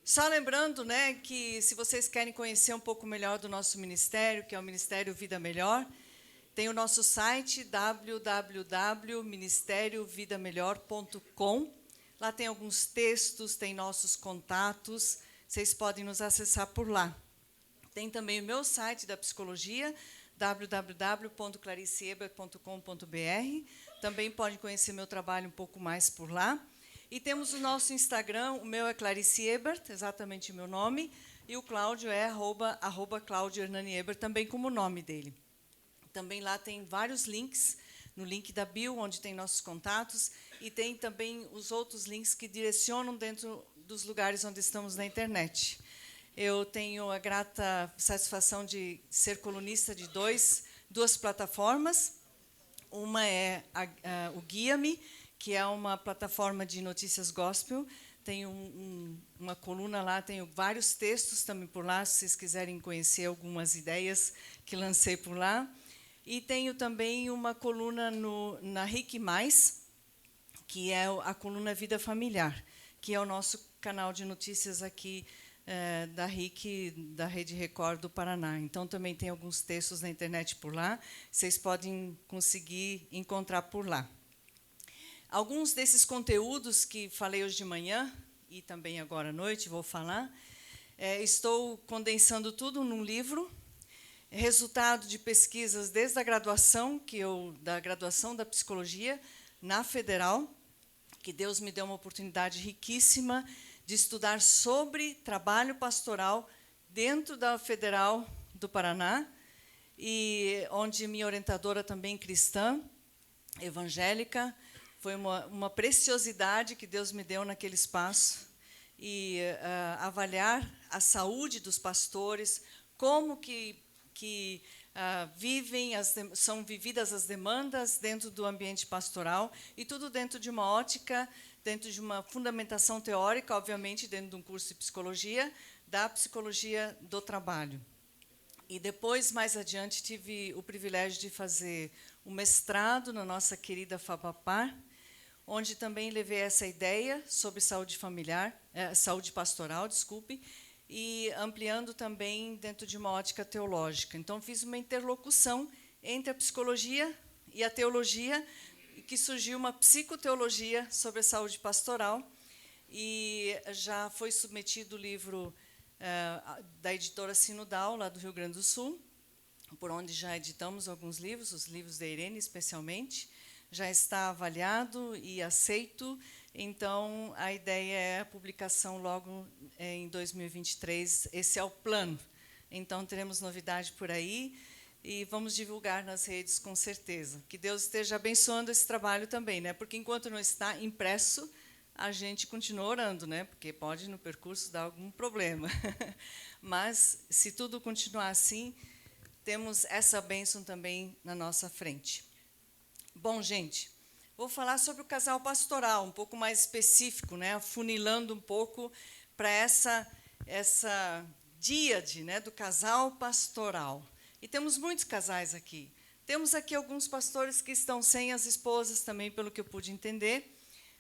Só lembrando, né, que se vocês querem conhecer um pouco melhor do nosso ministério, que é o Ministério Vida Melhor, tem o nosso site www.ministeriovidamelhor.com. Lá tem alguns textos, tem nossos contatos, vocês podem nos acessar por lá. Tem também o meu site da psicologia, www.clariceebert.com.br. Também podem conhecer meu trabalho um pouco mais por lá. E temos o nosso Instagram, o meu é Clarice Ebert, exatamente o meu nome, e o Cláudio é @Cláudio Hernani Ebert, também como o nome dele. Também lá tem vários links, no link da bio, onde tem nossos contatos, e tem também os outros links que direcionam dentro dos lugares onde estamos na internet. Eu tenho a grata satisfação de ser colunista de duas plataformas. Uma é o Guia-me, que é uma plataforma de notícias gospel. Tem uma coluna lá, tenho vários textos também por lá, se vocês quiserem conhecer algumas ideias que lancei por lá. E tenho também uma coluna na RIC+, que é a coluna Vida Familiar, que é o nosso canal de notícias aqui da RIC, da Rede Record do Paraná. Então, também tem alguns textos na internet por lá, vocês podem conseguir encontrar por lá. Alguns desses conteúdos que falei hoje de manhã, e também agora à noite vou falar, estou condensando tudo num livro, resultado de pesquisas desde a graduação, da graduação da psicologia na Federal, que Deus me deu uma oportunidade riquíssima de estudar sobre trabalho pastoral dentro da Federal do Paraná, e onde minha orientadora também cristã, evangélica, foi uma preciosidade que Deus me deu naquele espaço, e avaliar a saúde dos pastores, como que são vividas as demandas dentro do ambiente pastoral, e tudo dentro de uma ótica, dentro de uma fundamentação teórica, obviamente, dentro de um curso de psicologia, da psicologia do trabalho. E depois, mais adiante, tive o privilégio de fazer um mestrado na nossa querida FAPAPAR, onde também levei essa ideia sobre saúde pastoral, e ampliando também dentro de uma ótica teológica. Então, fiz uma interlocução entre a psicologia e a teologia, que surgiu uma psicoteologia sobre a saúde pastoral, e já foi submetido o livro da editora Sinodal, lá do Rio Grande do Sul, por onde já editamos alguns livros, os livros da Irene, especialmente. Já está avaliado e aceito, então a ideia é a publicação logo em 2023, esse é o plano. Então teremos novidade por aí e vamos divulgar nas redes com certeza. Que Deus esteja abençoando esse trabalho também, né? Porque enquanto não está impresso, a gente continua orando, né? Porque pode no percurso dar algum problema. Mas se tudo continuar assim, temos essa bênção também na nossa frente. Bom, gente, vou falar sobre o casal pastoral, um pouco mais específico, né, afunilando um pouco para essa díade, né, do casal pastoral. E temos muitos casais aqui. Temos aqui alguns pastores que estão sem as esposas também, pelo que eu pude entender,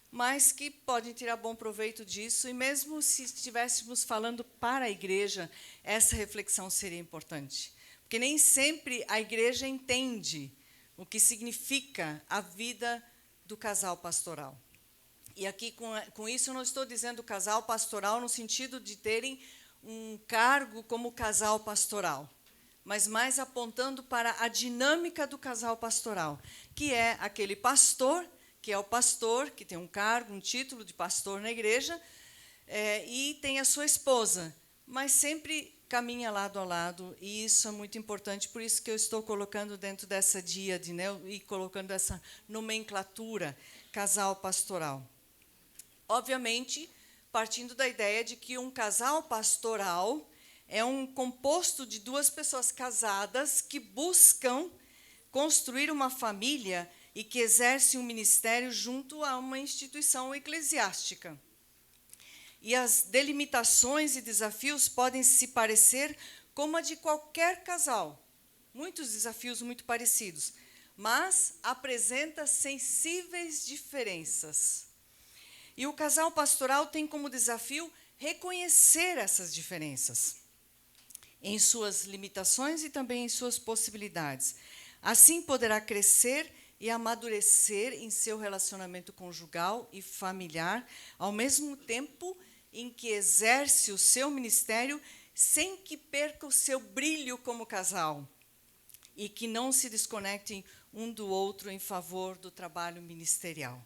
mas que podem tirar bom proveito disso, e mesmo se estivéssemos falando para a igreja, essa reflexão seria importante. Porque nem sempre a igreja entende o que significa a vida do casal pastoral. E aqui, com isso, eu não estou dizendo casal pastoral no sentido de terem um cargo como casal pastoral, mas mais apontando para a dinâmica do casal pastoral, que é aquele pastor, que é o pastor, que tem um cargo, um título de pastor na igreja, e tem a sua esposa, mas sempre caminha lado a lado, e isso é muito importante, por isso que eu estou colocando dentro dessa díade, né, e colocando essa nomenclatura, casal pastoral. Obviamente, partindo da ideia de que um casal pastoral é um composto de duas pessoas casadas que buscam construir uma família e que exercem um ministério junto a uma instituição eclesiástica. E as delimitações e desafios podem se parecer como a de qualquer casal. Muitos desafios muito parecidos, mas apresenta sensíveis diferenças. E o casal pastoral tem como desafio reconhecer essas diferenças em suas limitações e também em suas possibilidades. Assim poderá crescer e amadurecer em seu relacionamento conjugal e familiar, ao mesmo tempo em que exerce o seu ministério sem que perca o seu brilho como casal e que não se desconectem um do outro em favor do trabalho ministerial.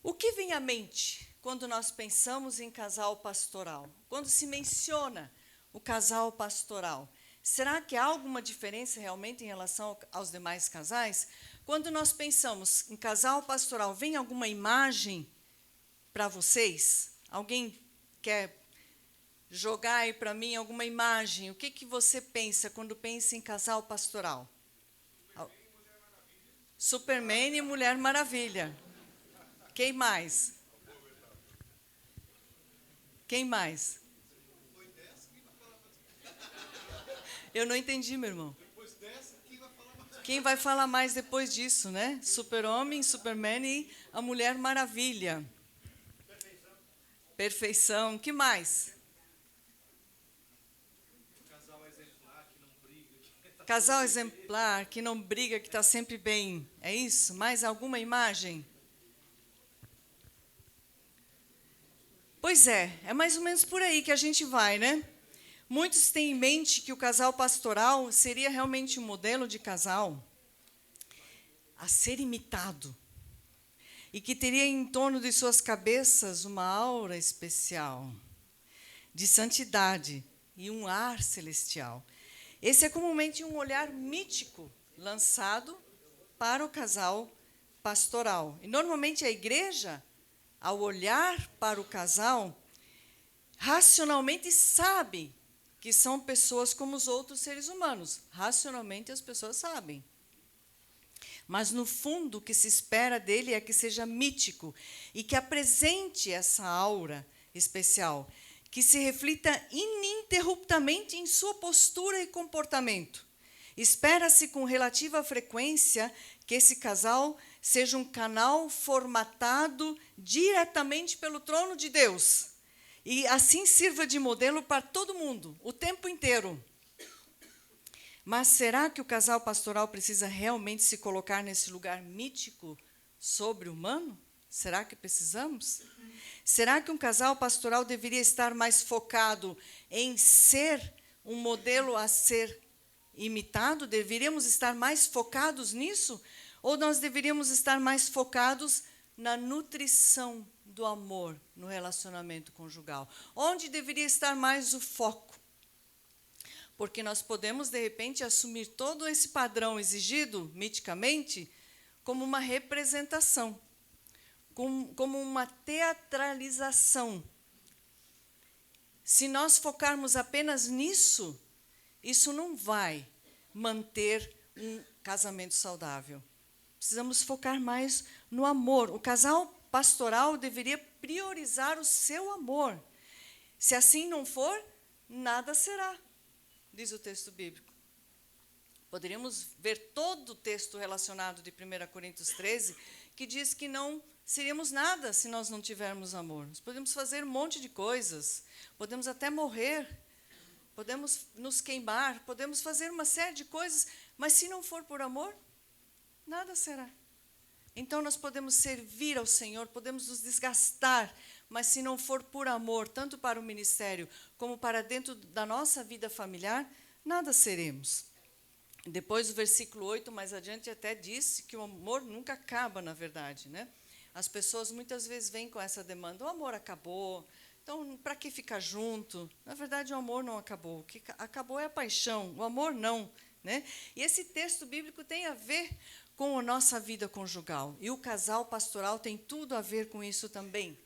O que vem à mente quando nós pensamos em casal pastoral? Quando se menciona o casal pastoral, será que há alguma diferença realmente em relação aos demais casais? Quando nós pensamos em casal pastoral, vem alguma imagem para vocês? Alguém quer jogar aí para mim alguma imagem? O que você pensa quando pensa em casal pastoral? Superman e Mulher Maravilha. Quem mais? Quem mais? Eu não entendi, meu irmão. Quem vai falar mais depois disso, né? Super-Homem, Superman e a Mulher Maravilha. Perfeição. Que mais? Casal exemplar, que não briga, que está sempre bem. É isso? Mais alguma imagem? Pois é mais ou menos por aí que a gente vai, né? Muitos têm em mente que o casal pastoral seria realmente um modelo de casal a ser imitado e que teria em torno de suas cabeças uma aura especial de santidade e um ar celestial. Esse é comumente um olhar mítico lançado para o casal pastoral. E normalmente a igreja, ao olhar para o casal, racionalmente sabe que são pessoas como os outros seres humanos. Racionalmente as pessoas sabem. Mas, no fundo, o que se espera dele é que seja mítico e que apresente essa aura especial, que se reflita ininterruptamente em sua postura e comportamento. Espera-se com relativa frequência que esse casal seja um canal formatado diretamente pelo trono de Deus e assim sirva de modelo para todo mundo, o tempo inteiro. Mas será que o casal pastoral precisa realmente se colocar nesse lugar mítico sobre-humano? Será que precisamos? Será que um casal pastoral deveria estar mais focado em ser um modelo a ser imitado? Deveríamos estar mais focados nisso? Ou nós deveríamos estar mais focados na nutrição do amor no relacionamento conjugal? Onde deveria estar mais o foco? Porque nós podemos, de repente, assumir todo esse padrão exigido, miticamente, como uma representação, como uma teatralização. Se nós focarmos apenas nisso, isso não vai manter um casamento saudável. Precisamos focar mais no amor. O casal pastoral deveria priorizar o seu amor. Se assim não for, nada será, diz o texto bíblico. Poderíamos ver todo o texto relacionado de 1 Coríntios 13, que diz que não seríamos nada se nós não tivermos amor. Nós podemos fazer um monte de coisas, podemos até morrer, podemos nos queimar, podemos fazer uma série de coisas, mas se não for por amor, nada será. Então nós podemos servir ao Senhor, podemos nos desgastar, mas se não for por amor, tanto para o ministério como para dentro da nossa vida familiar, nada seremos. Depois, o versículo 8, mais adiante, até disse que o amor nunca acaba, na verdade, né? As pessoas muitas vezes vêm com essa demanda: o amor acabou, então para que ficar junto? Na verdade, o amor não acabou. O que acabou é a paixão, o amor não, né? E esse texto bíblico tem a ver com a nossa vida conjugal. E o casal pastoral tem tudo a ver com isso também.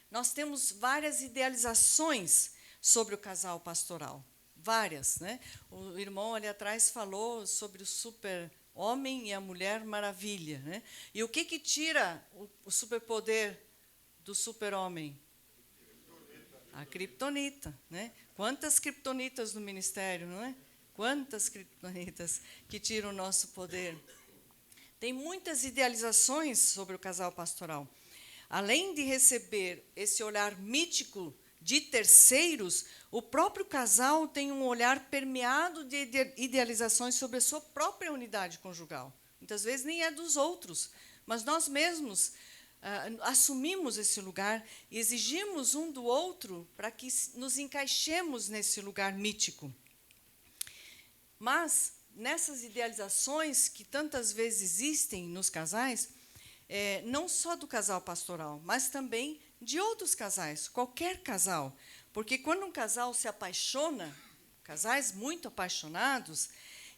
Nós temos várias idealizações sobre o casal pastoral. Várias, né? O irmão ali atrás falou sobre o super-homem e a Mulher Maravilha, né? E o que tira o superpoder do super-homem? A criptonita, né? Quantas criptonitas no ministério, não é? Quantas criptonitas que tiram o nosso poder. Tem muitas idealizações sobre o casal pastoral. além de receber esse olhar mítico de terceiros, o próprio casal tem um olhar permeado de idealizações sobre a sua própria unidade conjugal. Muitas vezes nem é dos outros, mas nós mesmos assumimos esse lugar e exigimos um do outro para que nos encaixemos nesse lugar mítico. Mas, nessas idealizações que tantas vezes existem nos casais, não só do casal pastoral, mas também de outros casais, qualquer casal. Porque quando um casal se apaixona, casais muito apaixonados,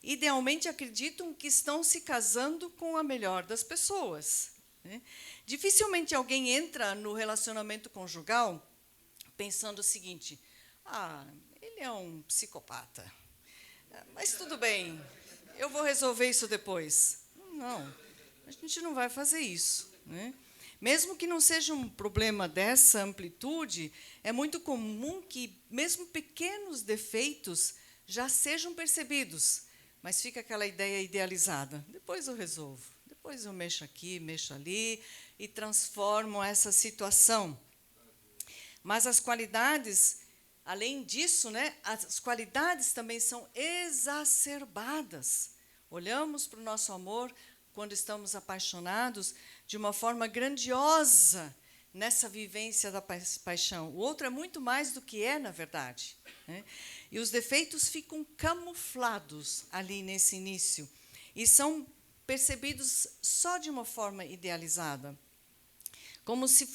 idealmente acreditam que estão se casando com a melhor das pessoas, né? Dificilmente alguém entra no relacionamento conjugal pensando o seguinte: ele é um psicopata, mas tudo bem, eu vou resolver isso depois. Não, a gente não vai fazer isso, né? Mesmo que não seja um problema dessa amplitude, é muito comum que mesmo pequenos defeitos já sejam percebidos, mas fica aquela ideia idealizada: depois eu resolvo, depois eu mexo aqui, mexo ali, e transformo essa situação. Mas as qualidades, além disso, né, as qualidades também são exacerbadas. Olhamos para o nosso amor, quando estamos apaixonados, de uma forma grandiosa nessa vivência da paixão. O outro é muito mais do que é, na verdade, né? E os defeitos ficam camuflados ali nesse início e são percebidos só de uma forma idealizada, como se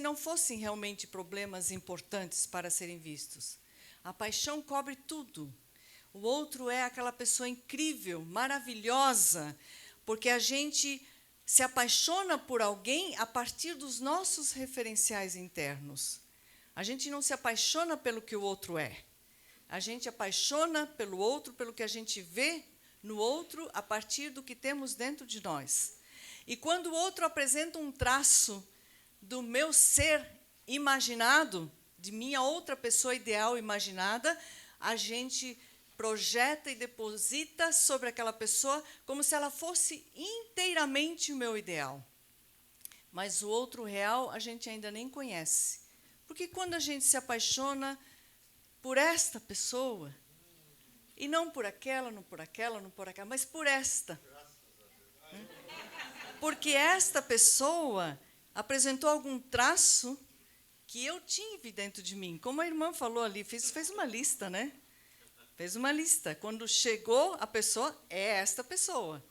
não fossem realmente problemas importantes para serem vistos. A paixão cobre tudo. O outro é aquela pessoa incrível, maravilhosa, porque a gente se apaixona por alguém a partir dos nossos referenciais internos. A gente não se apaixona pelo que o outro é. A gente apaixona pelo outro, pelo que a gente vê no outro, a partir do que temos dentro de nós. E quando o outro apresenta um traço do meu ser imaginado, de minha outra pessoa ideal imaginada, a gente projeta e deposita sobre aquela pessoa como se ela fosse inteiramente o meu ideal. Mas o outro real a gente ainda nem conhece. Porque quando a gente se apaixona por esta pessoa, e não por aquela, não por aquela, não por aquela, mas por esta. Porque esta pessoa apresentou algum traço que eu tive dentro de mim. Como a irmã falou ali, fez uma lista, né? Fez uma lista. Quando chegou a pessoa, é esta pessoa.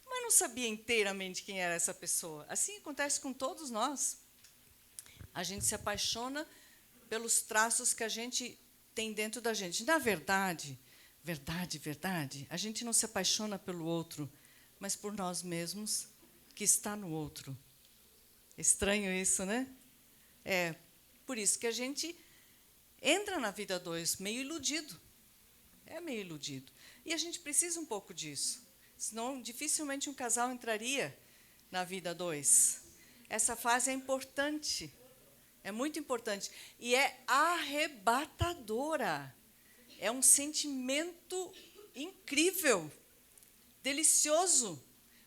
Mas não sabia inteiramente quem era essa pessoa. Assim acontece com todos nós. A gente se apaixona pelos traços que a gente tem dentro da gente. Na verdade, a gente não se apaixona pelo outro, mas por nós mesmos, que está no outro. Estranho isso, né? É por isso que a gente entra na vida dois meio iludido. É meio iludido. E a gente precisa um pouco disso. Senão, dificilmente um casal entraria na vida dois. Essa fase é importante. É muito importante. E é arrebatadora. É um sentimento incrível, delicioso,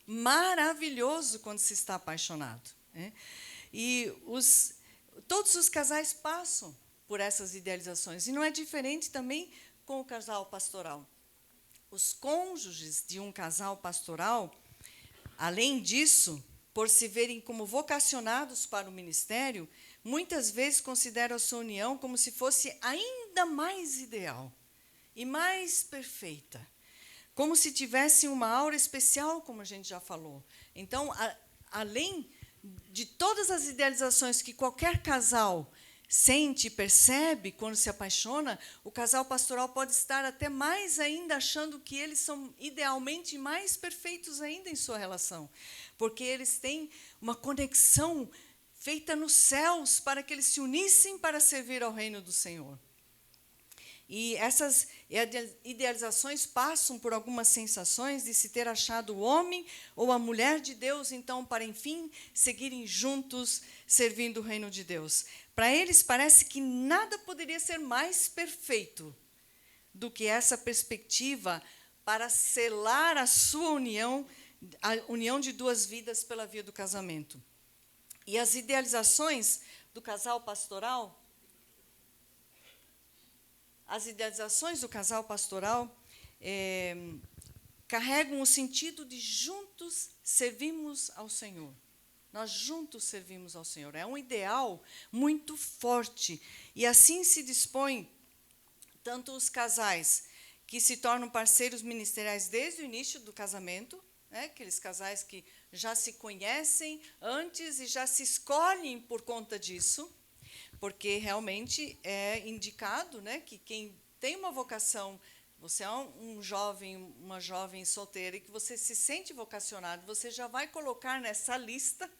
maravilhoso quando se está apaixonado, né? E todos os casais passam por essas idealizações. E não é diferente também com o casal pastoral. Os cônjuges de um casal pastoral, além disso, por se verem como vocacionados para o ministério, muitas vezes consideram a sua união como se fosse ainda mais ideal e mais perfeita, como se tivesse uma aura especial, como a gente já falou. Então, além de todas as idealizações que qualquer casal sente e percebe quando se apaixona, o casal pastoral pode estar até mais ainda achando que eles são idealmente mais perfeitos ainda em sua relação, porque eles têm uma conexão feita nos céus para que eles se unissem para servir ao reino do Senhor. E essas idealizações passam por algumas sensações de se ter achado o homem ou a mulher de Deus, então, para, enfim, seguirem juntos, servindo o reino de Deus. Para eles, parece que nada poderia ser mais perfeito do que essa perspectiva para selar a sua união, a união de duas vidas pela via do casamento. E as idealizações do casal pastoral, carregam o sentido de juntos servimos ao Senhor. Nós juntos servimos ao Senhor. É um ideal muito forte. E assim se dispõe tanto os casais que se tornam parceiros ministeriais desde o início do casamento, né, aqueles casais que já se conhecem antes e já se escolhem por conta disso, porque realmente é indicado, né, que quem tem uma vocação, você é um jovem, uma jovem solteira, e que você se sente vocacionado, você já vai colocar nessa lista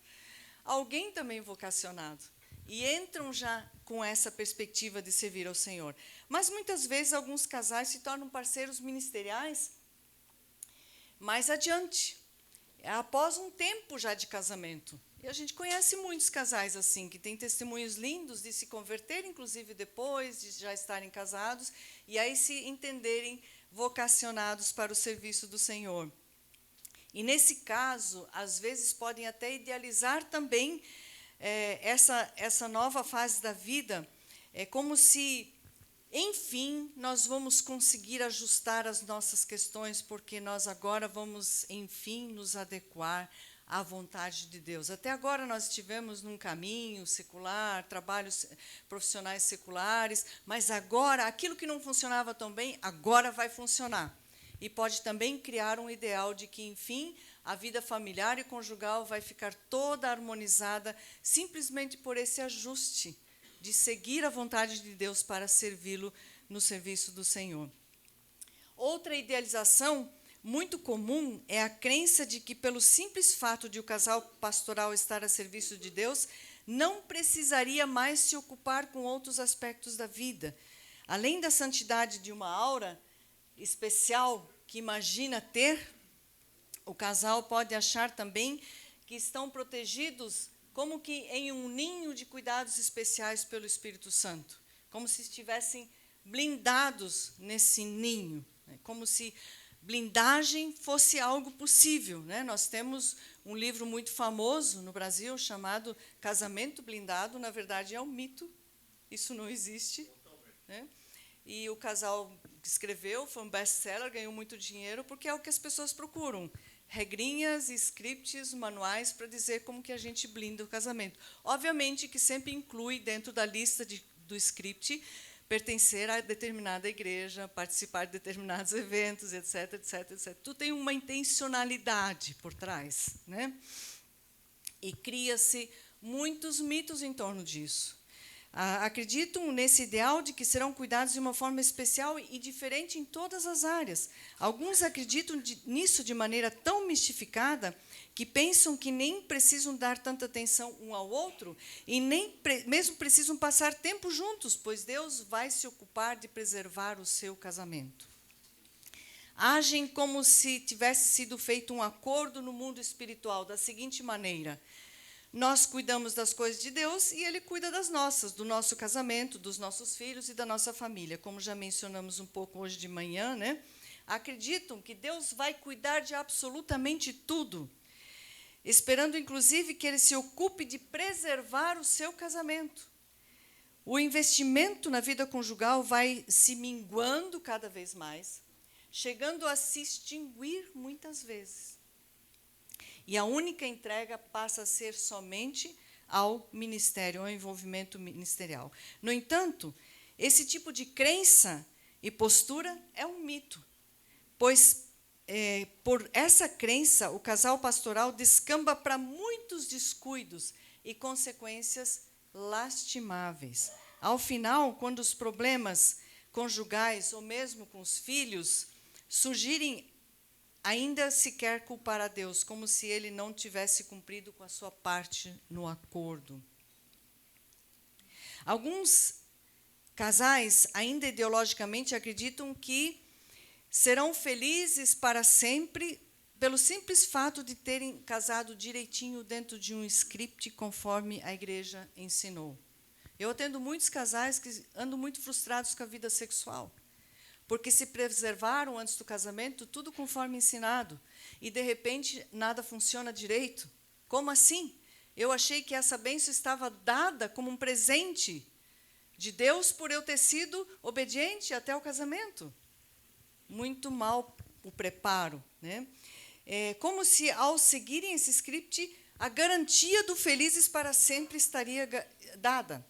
alguém também vocacionado. E entram já com essa perspectiva de servir ao Senhor. Mas, muitas vezes, alguns casais se tornam parceiros ministeriais mais adiante, após um tempo já de casamento. E a gente conhece muitos casais assim, que têm testemunhos lindos de se converter, inclusive depois de já estarem casados, e aí se entenderem vocacionados para o serviço do Senhor. E, nesse caso, às vezes, podem até idealizar também essa nova fase da vida, como se, enfim, nós vamos conseguir ajustar as nossas questões, porque nós agora vamos, enfim, nos adequar à vontade de Deus. Até agora nós estivemos num caminho secular, trabalhos profissionais seculares, mas agora, aquilo que não funcionava tão bem, agora vai funcionar. E pode também criar um ideal de que, enfim, a vida familiar e conjugal vai ficar toda harmonizada simplesmente por esse ajuste de seguir a vontade de Deus para servi-lo no serviço do Senhor. Outra idealização muito comum é a crença de que, pelo simples fato de o casal pastoral estar a serviço de Deus, não precisaria mais se ocupar com outros aspectos da vida. Além da santidade de uma aura especial que imagina ter, o casal pode achar também que estão protegidos como que em um ninho de cuidados especiais pelo Espírito Santo, como se estivessem blindados nesse ninho, né? Como se blindagem fosse algo possível, né? Nós temos um livro muito famoso no Brasil chamado Casamento Blindado. Na verdade, é um mito, isso não existe, né? E o casal que escreveu, foi um best-seller, ganhou muito dinheiro, porque é o que as pessoas procuram. Regrinhas, scripts, manuais para dizer como que a gente blinda o casamento. Obviamente que sempre inclui, dentro da lista do script, pertencer a determinada igreja, participar de determinados eventos, etc, etc, etc. Tudo tem uma intencionalidade por trás, né? E cria-se muitos mitos em torno disso. Acreditam nesse ideal de que serão cuidados de uma forma especial e diferente em todas as áreas. Alguns acreditam nisso de maneira tão mistificada que pensam que nem precisam dar tanta atenção um ao outro e nem mesmo precisam passar tempo juntos, pois Deus vai se ocupar de preservar o seu casamento. Agem como se tivesse sido feito um acordo no mundo espiritual, da seguinte maneira: nós cuidamos das coisas de Deus e Ele cuida das nossas, do nosso casamento, dos nossos filhos e da nossa família. Como já mencionamos um pouco hoje de manhã, né? Acreditam que Deus vai cuidar de absolutamente tudo, esperando, inclusive, que Ele se ocupe de preservar o seu casamento. O investimento na vida conjugal vai se minguando cada vez mais, chegando a se extinguir muitas vezes. E a única entrega passa a ser somente ao ministério, ao envolvimento ministerial. No entanto, esse tipo de crença e postura é um mito, pois, por essa crença, o casal pastoral descamba para muitos descuidos e consequências lastimáveis. Ao final, quando os problemas conjugais, ou mesmo com os filhos, surgirem, ainda se quer culpar a Deus, como se Ele não tivesse cumprido com a sua parte no acordo. Alguns casais, ainda ideologicamente, acreditam que serão felizes para sempre pelo simples fato de terem casado direitinho dentro de um script conforme a igreja ensinou. Eu atendo muitos casais que andam muito frustrados com a vida sexual, porque se preservaram antes do casamento, tudo conforme ensinado, e, de repente, nada funciona direito. Como assim? Eu achei que essa bênção estava dada como um presente de Deus por eu ter sido obediente até o casamento. Muito mal o preparo, né? Como se, ao seguirem esse script, a garantia do felizes para sempre estaria dada.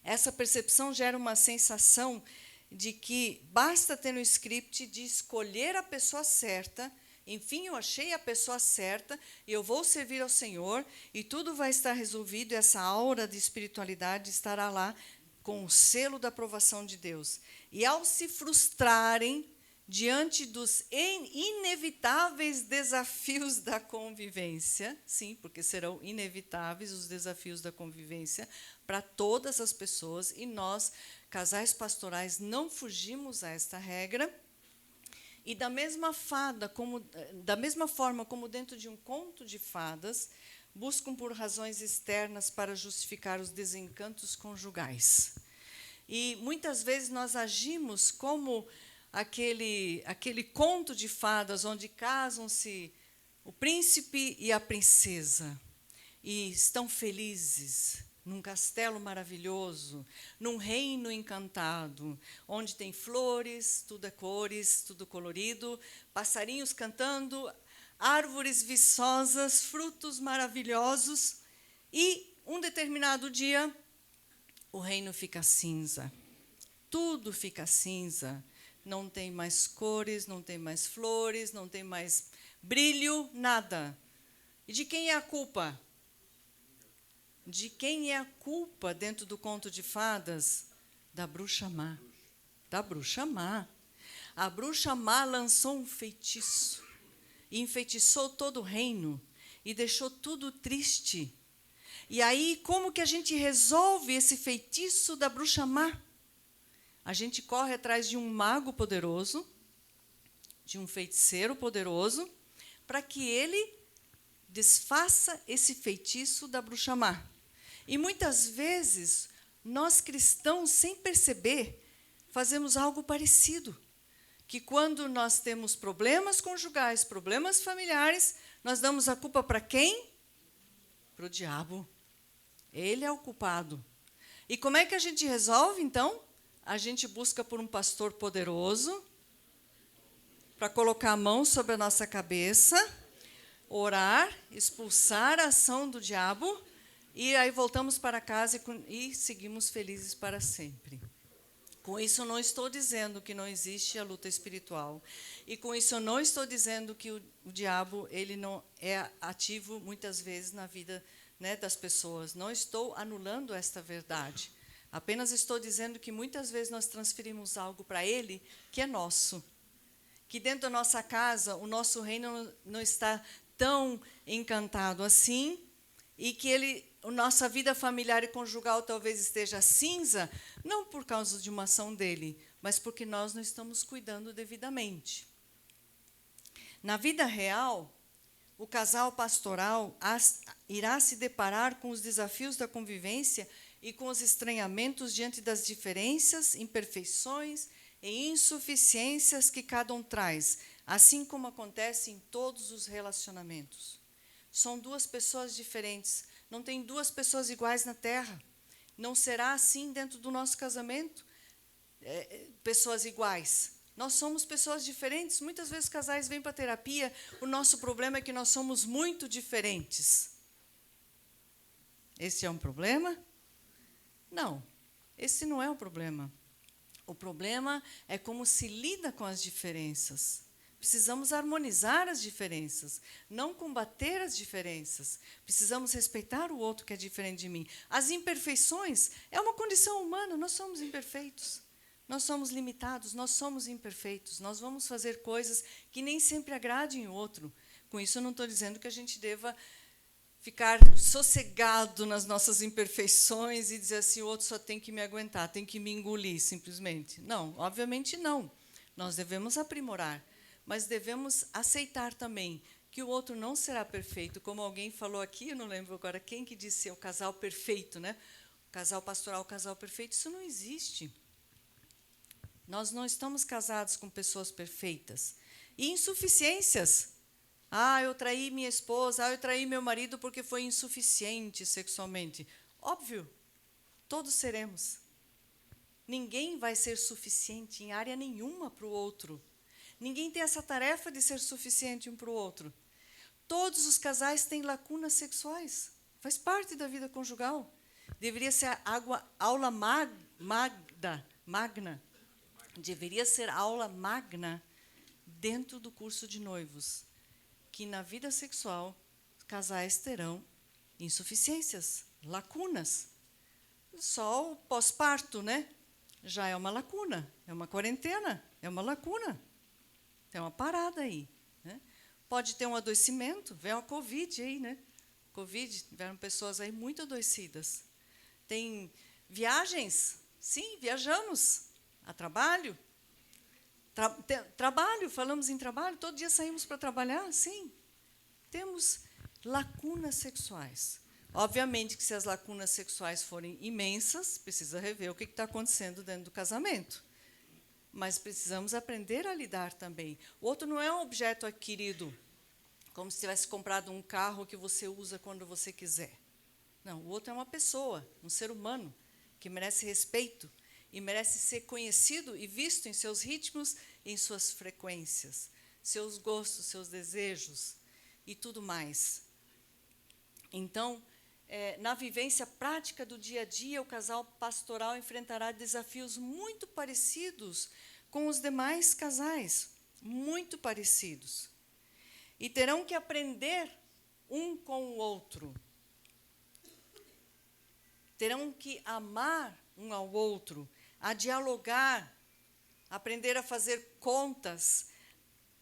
Essa percepção gera uma sensação de que basta ter no script de escolher a pessoa certa. Enfim, eu achei a pessoa certa, e eu vou servir ao Senhor, e tudo vai estar resolvido, e essa aura de espiritualidade estará lá com o selo da aprovação de Deus. E ao se frustrarem diante dos inevitáveis desafios da convivência, sim, porque serão inevitáveis os desafios da convivência para todas as pessoas, e nós, casais pastorais, não fugimos a esta regra. E da mesma forma como dentro de um conto de fadas, buscam por razões externas para justificar os desencantos conjugais. E muitas vezes nós agimos como aquele conto de fadas onde casam-se o príncipe e a princesa e estão felizes num castelo maravilhoso, num reino encantado, onde tem flores, tudo é cores, tudo colorido, passarinhos cantando, árvores viçosas, frutos maravilhosos, e um determinado dia o reino fica cinza. Tudo fica cinza. Não tem mais cores, não tem mais flores, não tem mais brilho, nada. E de quem é a culpa? De quem é a culpa dentro do conto de fadas? Da bruxa má. Da bruxa má. A bruxa má lançou um feitiço e enfeitiçou todo o reino e deixou tudo triste. E aí, como que a gente resolve esse feitiço da bruxa má? A gente corre atrás de um mago poderoso, de um feiticeiro poderoso, para que ele desfaça esse feitiço da bruxa má. E muitas vezes, nós cristãos, sem perceber, fazemos algo parecido. Que quando nós temos problemas conjugais, problemas familiares, nós damos a culpa para quem? Para o diabo. Ele é o culpado. E como é que a gente resolve, então? A gente busca por um pastor poderoso para colocar a mão sobre a nossa cabeça, orar, expulsar a ação do diabo, e aí voltamos para casa e seguimos felizes para sempre. Com isso, eu não estou dizendo que não existe a luta espiritual. E com isso, eu não estou dizendo que o diabo ele não é ativo, muitas vezes, na vida, né, das pessoas. Não estou anulando esta verdade. Apenas estou dizendo que, muitas vezes, nós transferimos algo para ele que é nosso. Que dentro da nossa casa, o nosso reino não está tão encantado assim, e que a nossa vida familiar e conjugal talvez esteja cinza, não por causa de uma ação dele, mas porque nós não estamos cuidando devidamente. Na vida real, o casal pastoral irá se deparar com os desafios da convivência e com os estranhamentos diante das diferenças, imperfeições e insuficiências que cada um traz, assim como acontece em todos os relacionamentos. São duas pessoas diferentes. Não tem duas pessoas iguais na Terra. Não será assim dentro do nosso casamento. Pessoas iguais. Nós somos pessoas diferentes. Muitas vezes casais vêm para a terapia, o nosso problema é que nós somos muito diferentes. Esse é um problema? Não, esse não é o problema. O problema é como se lida com as diferenças. Precisamos harmonizar as diferenças, não combater as diferenças. Precisamos respeitar o outro que é diferente de mim. As imperfeições é uma condição humana, nós somos imperfeitos. Nós somos limitados, nós somos imperfeitos. Nós vamos fazer coisas que nem sempre agradem o outro. Com isso, eu não estou dizendo que a gente deva ficar sossegado nas nossas imperfeições e dizer assim, o outro só tem que me aguentar, tem que me engolir, simplesmente. Não, obviamente não. Nós devemos aprimorar. Mas devemos aceitar também que o outro não será perfeito. Como alguém falou aqui, eu não lembro agora quem que disse o casal perfeito, né? O casal pastoral, o casal perfeito, isso não existe. Nós não estamos casados com pessoas perfeitas. E insuficiências. Ah, eu traí minha esposa, ah, eu traí meu marido porque foi insuficiente sexualmente. Óbvio, todos seremos. Ninguém vai ser suficiente em área nenhuma para o outro. Ninguém tem essa tarefa de ser suficiente um para o outro. Todos os casais têm lacunas sexuais. Faz parte da vida conjugal. Deveria ser aula magna. Deveria ser aula magna dentro do curso de noivos. Que na vida sexual, casais terão insuficiências, lacunas. Só o pós-parto, né? Já é uma lacuna, é uma quarentena, é uma lacuna. Tem uma parada aí. Né? Pode ter um adoecimento, vem a Covid aí, né? Covid, tiveram pessoas aí muito adoecidas. Tem viagens, sim, viajamos a trabalho. Trabalho, falamos em trabalho, todo dia saímos para trabalhar, sim. Temos lacunas sexuais. Obviamente que se as lacunas sexuais forem imensas, precisa rever o que está acontecendo dentro do casamento. Mas precisamos aprender a lidar também. O outro não é um objeto adquirido, como se tivesse comprado um carro que você usa quando você quiser. Não, o outro é uma pessoa, um ser humano, que merece respeito e merece ser conhecido e visto em seus ritmos, em suas frequências, seus gostos, seus desejos e tudo mais. Então, na vivência prática do dia a dia, o casal pastoral enfrentará desafios muito parecidos com os demais casais, muito parecidos. E terão que aprender um com o outro. Terão que amar um ao outro, a dialogar, aprender a fazer contas,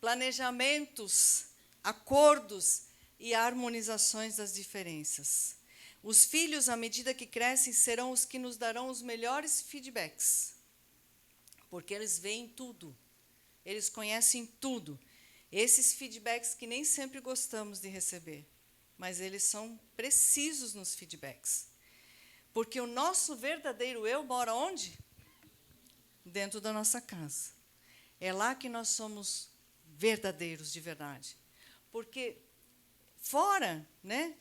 planejamentos, acordos e harmonizações das diferenças. Os filhos, à medida que crescem, serão os que nos darão os melhores feedbacks, porque eles veem tudo, eles conhecem tudo. Esses feedbacks que nem sempre gostamos de receber, mas eles são precisos nos feedbacks. Porque o nosso verdadeiro eu mora onde? Dentro da nossa casa. É lá que nós somos verdadeiros de verdade. Porque fora, né,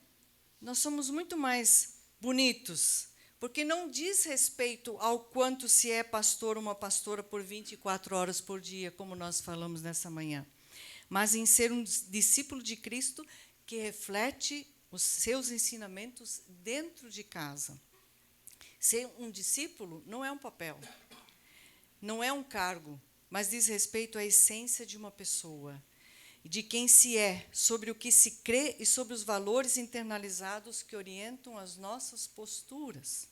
nós somos muito mais bonitos, porque não diz respeito ao quanto se é pastor ou uma pastora por 24 horas por dia, como nós falamos nessa manhã, mas em ser um discípulo de Cristo que reflete os seus ensinamentos dentro de casa. Ser um discípulo não é um papel, não é um cargo, mas diz respeito à essência de uma pessoa, de quem se é, sobre o que se crê e sobre os valores internalizados que orientam as nossas posturas.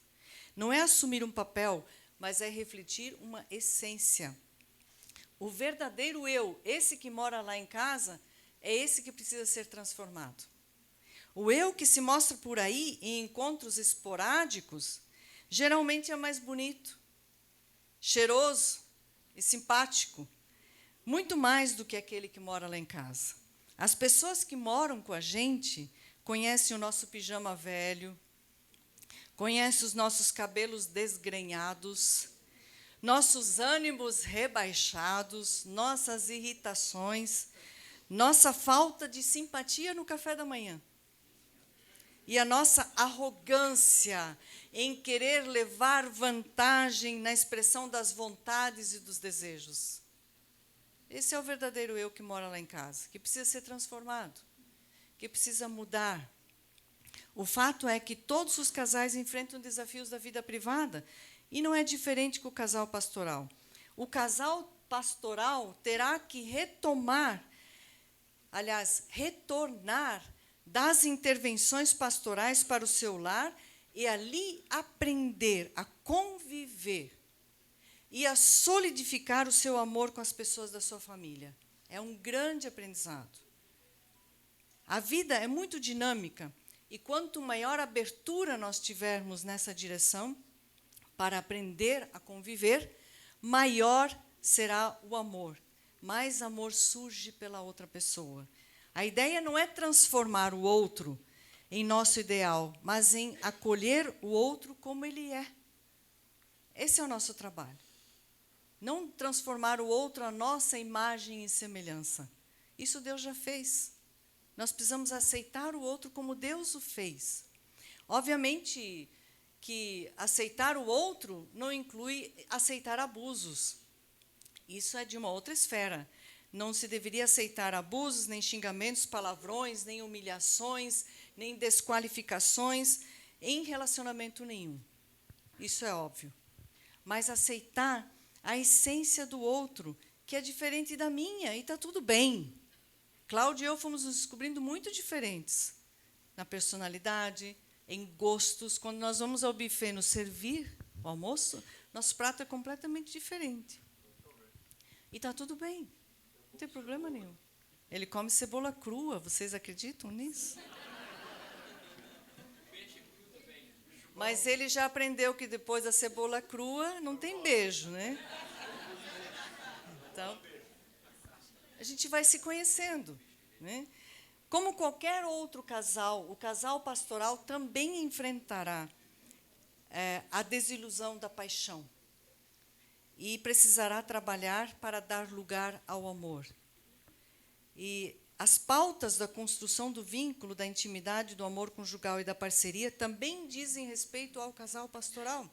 Não é assumir um papel, mas é refletir uma essência. O verdadeiro eu, esse que mora lá em casa, é esse que precisa ser transformado. O eu que se mostra por aí em encontros esporádicos, geralmente é mais bonito, cheiroso e simpático, muito mais do que aquele que mora lá em casa. As pessoas que moram com a gente conhecem o nosso pijama velho, conhecem os nossos cabelos desgrenhados, nossos ânimos rebaixados, nossas irritações, nossa falta de simpatia no café da manhã. E a nossa arrogância em querer levar vantagem na expressão das vontades e dos desejos. Esse é o verdadeiro eu que mora lá em casa, que precisa ser transformado, que precisa mudar. O fato é que todos os casais enfrentam desafios da vida privada, e não é diferente com o casal pastoral. O casal pastoral terá que retornar das intervenções pastorais para o seu lar e ali aprender a conviver e a solidificar o seu amor com as pessoas da sua família. É um grande aprendizado. A vida é muito dinâmica, e quanto maior abertura nós tivermos nessa direção para aprender a conviver, maior será o amor. Mais amor surge pela outra pessoa. A ideia não é transformar o outro em nosso ideal, mas em acolher o outro como ele é. Esse é o nosso trabalho. Não transformar o outro à nossa imagem e semelhança. Isso Deus já fez. Nós precisamos aceitar o outro como Deus o fez. Obviamente que aceitar o outro não inclui aceitar abusos. Isso é de uma outra esfera. Não se deveria aceitar abusos, nem xingamentos, palavrões, nem humilhações, nem desqualificações em relacionamento nenhum. Isso é óbvio. Mas aceitar a essência do outro, que é diferente da minha, e está tudo bem. Cláudio e eu fomos nos descobrindo muito diferentes na personalidade, em gostos. Quando nós vamos ao buffet nos servir o almoço, nosso prato é completamente diferente. E está tudo bem, não tem problema nenhum. Ele come cebola crua, vocês acreditam nisso? Mas ele já aprendeu que depois da cebola crua não tem beijo, né? Então, a gente vai se conhecendo, né? Como qualquer outro casal, o casal pastoral também enfrentará a desilusão da paixão e precisará trabalhar para dar lugar ao amor. E as pautas da construção do vínculo, da intimidade, do amor conjugal e da parceria também dizem respeito ao casal pastoral.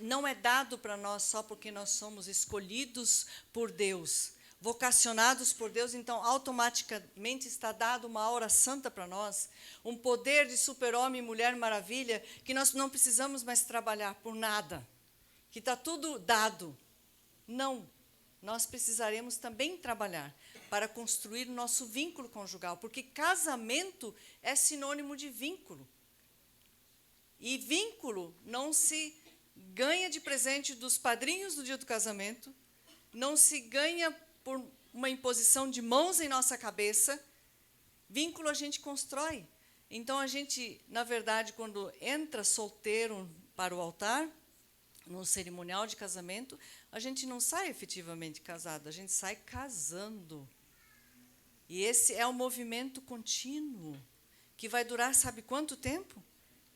Não é dado para nós só porque nós somos escolhidos por Deus, vocacionados por Deus, então automaticamente está dado uma aura santa para nós, um poder de super-homem e mulher maravilha, que nós não precisamos mais trabalhar por nada, que está tudo dado. Não, nós precisaremos também trabalhar para construir o nosso vínculo conjugal, porque casamento é sinônimo de vínculo. E vínculo não se ganha de presente dos padrinhos do dia do casamento, não se ganha por uma imposição de mãos em nossa cabeça. Vínculo a gente constrói. Então, a gente, na verdade, quando entra solteiro para o altar, no cerimonial de casamento, a gente não sai efetivamente casado, a gente sai casando. E esse é um movimento contínuo, que vai durar, sabe quanto tempo?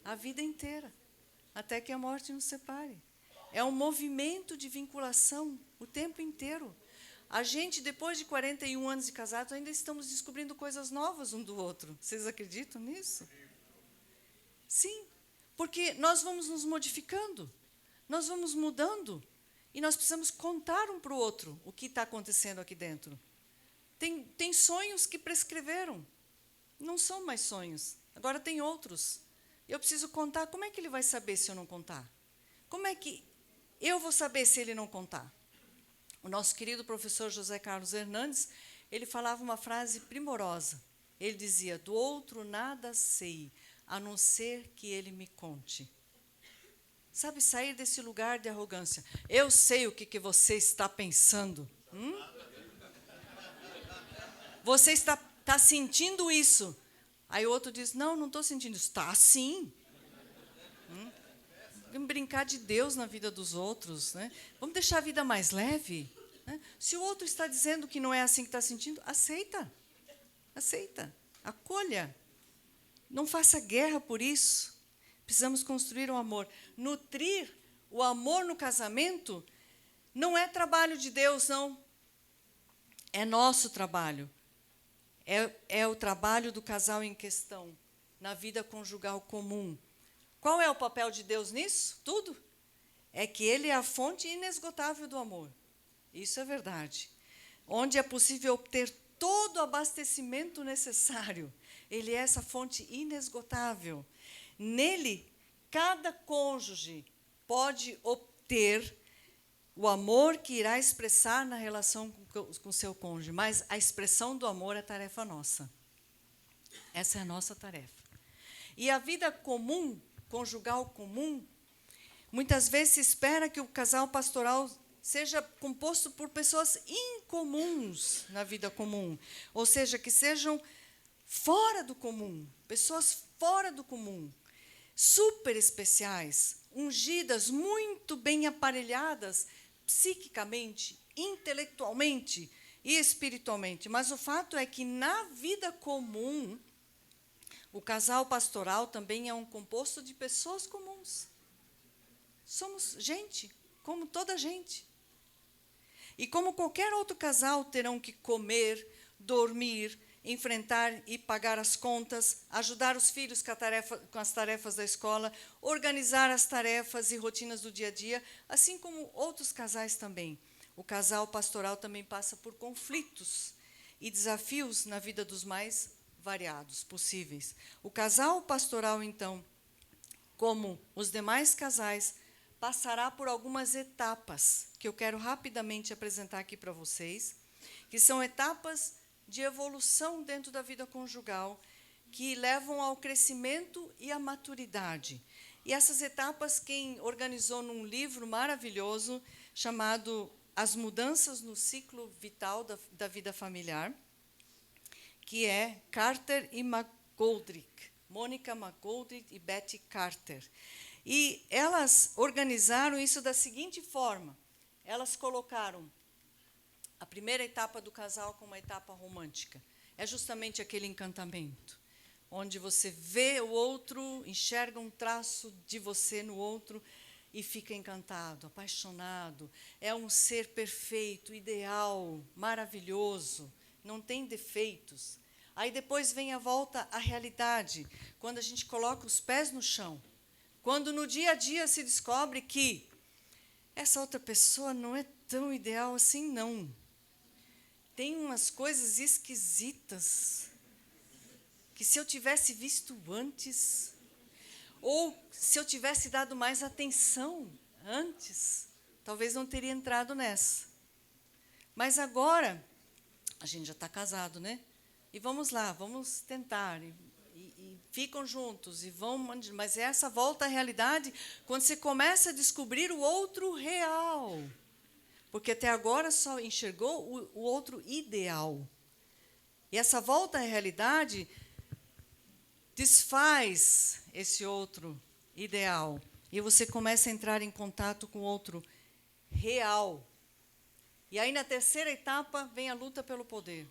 A vida inteira, até que a morte nos separe. É um movimento de vinculação o tempo inteiro. A gente, depois de 41 anos de casado, ainda estamos descobrindo coisas novas um do outro. Vocês acreditam nisso? Sim, porque nós vamos nos modificando, nós vamos mudando, e nós precisamos contar um para o outro o que está acontecendo aqui dentro. Tem sonhos que prescreveram, não são mais sonhos, agora tem outros. Eu preciso contar, como é que ele vai saber se eu não contar? Como é que eu vou saber se ele não contar? O nosso querido professor José Carlos Hernandes, ele falava uma frase primorosa. Ele dizia: do outro nada sei, a não ser que ele me conte. Sabe, sair desse lugar de arrogância. Eu sei o que você está pensando. Você está sentindo isso. Aí o outro diz: não estou sentindo isso. Está sim. Vamos brincar de Deus na vida dos outros, né? Vamos deixar a vida mais leve, né? Se o outro está dizendo que não é assim que está sentindo, aceita. Aceita. Acolha. Não faça guerra por isso. Precisamos construir o amor. Nutrir o amor no casamento não é trabalho de Deus, não. É nosso trabalho. É o trabalho do casal em questão, na vida conjugal comum. Qual é o papel de Deus nisso? Tudo. É que Ele é a fonte inesgotável do amor. Isso é verdade. Onde é possível obter todo o abastecimento necessário. Ele é essa fonte inesgotável. Nele, cada cônjuge pode obter o amor que irá expressar na relação com seu cônjuge, mas a expressão do amor é tarefa nossa. Essa é a nossa tarefa. E a vida comum, conjugal comum, muitas vezes se espera que o casal pastoral seja composto por pessoas incomuns na vida comum, ou seja, que sejam fora do comum, pessoas fora do comum, super especiais, ungidas, muito bem aparelhadas, psiquicamente, intelectualmente e espiritualmente. Mas o fato é que, na vida comum, o casal pastoral também é um composto de pessoas comuns. Somos gente, como toda gente. E como qualquer outro casal, terão que comer, dormir, enfrentar e pagar as contas, ajudar os filhos com as tarefas da escola, organizar as tarefas e rotinas do dia a dia, assim como outros casais também. O casal pastoral também passa por conflitos e desafios na vida dos mais variados possíveis. O casal pastoral, então, como os demais casais, passará por algumas etapas que eu quero rapidamente apresentar aqui para vocês, que são etapas de evolução dentro da vida conjugal, que levam ao crescimento e à maturidade. E essas etapas, quem organizou num livro maravilhoso chamado As Mudanças no Ciclo Vital da Vida Familiar, que é Carter e McGoldrick, Mônica McGoldrick e Betty Carter. E elas organizaram isso da seguinte forma: elas colocaram a primeira etapa do casal como uma etapa romântica. É justamente aquele encantamento, onde você vê o outro, enxerga um traço de você no outro e fica encantado, apaixonado. É um ser perfeito, ideal, maravilhoso, não tem defeitos. Aí depois vem a volta à realidade, quando a gente coloca os pés no chão. Quando no dia a dia se descobre que essa outra pessoa não é tão ideal assim, não. Tem umas coisas esquisitas que se eu tivesse visto antes, ou se eu tivesse dado mais atenção antes, talvez não teria entrado nessa. Mas agora, a gente já está casado, né? E vamos lá, vamos tentar. E ficam juntos, e vão, mas é essa volta à realidade quando você começa a descobrir o outro real. Porque até agora só enxergou o outro ideal. E essa volta à realidade desfaz esse outro ideal. E você começa a entrar em contato com o outro real. E aí, na terceira etapa, vem a luta pelo poder.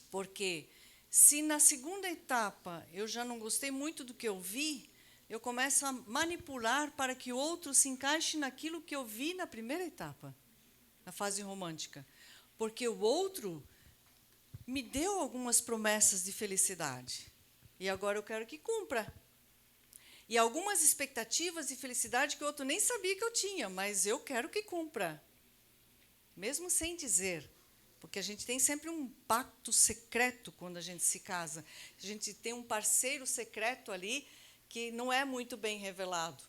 Porque se na segunda etapa eu já não gostei muito do que eu vi, eu começo a manipular para que o outro se encaixe naquilo que eu vi na primeira etapa, na fase romântica. Porque o outro me deu algumas promessas de felicidade. E agora eu quero que cumpra. E algumas expectativas de felicidade que o outro nem sabia que eu tinha, mas eu quero que cumpra. Mesmo sem dizer. Porque a gente tem sempre um pacto secreto quando a gente se casa. A gente tem um parceiro secreto ali que não é muito bem revelado.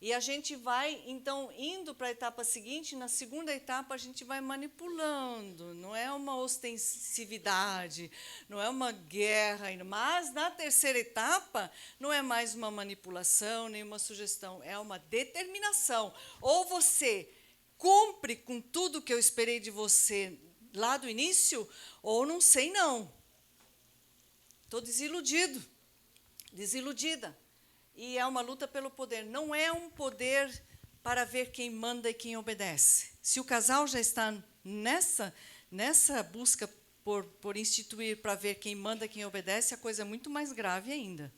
E a gente vai, então, indo para a etapa seguinte. Na segunda etapa, a gente vai manipulando. Não é uma ostensividade, não é uma guerra. Mas, na terceira etapa, não é mais uma manipulação, nem uma sugestão. É uma determinação. Ou você cumpre com tudo que eu esperei de você lá do início, ou não sei não. Estou desiludido, desiludida. E é uma luta pelo poder. Não é um poder para ver quem manda e quem obedece. Se o casal já está nessa busca por instituir para ver quem manda e quem obedece, a coisa é muito mais grave ainda.